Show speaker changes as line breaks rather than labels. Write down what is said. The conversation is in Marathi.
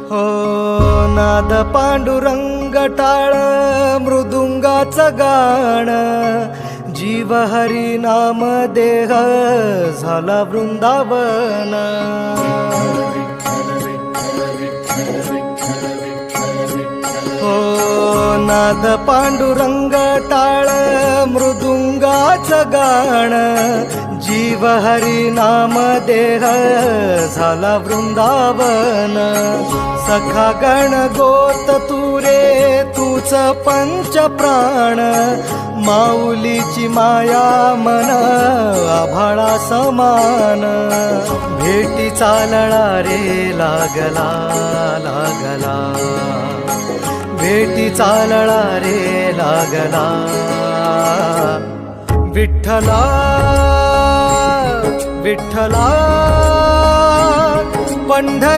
हो नाद पांडुरंग टाळ मृदुंगाचं गाण, जीव हरी नाम देह झाला वृंदावन. हो नाद पांडुरंग टाळ मृदुंगाचं गाण, जीव हरी नाम देह झाला वृंदावन. सखा गण गोत तू रे तूच पंच प्राण, माऊलीची माया मन आभाळा समान. भेटी चालळा रे लागला लागला, भेटी चालळा रे लागला. विठ्ठला विठ्ठला पंढरी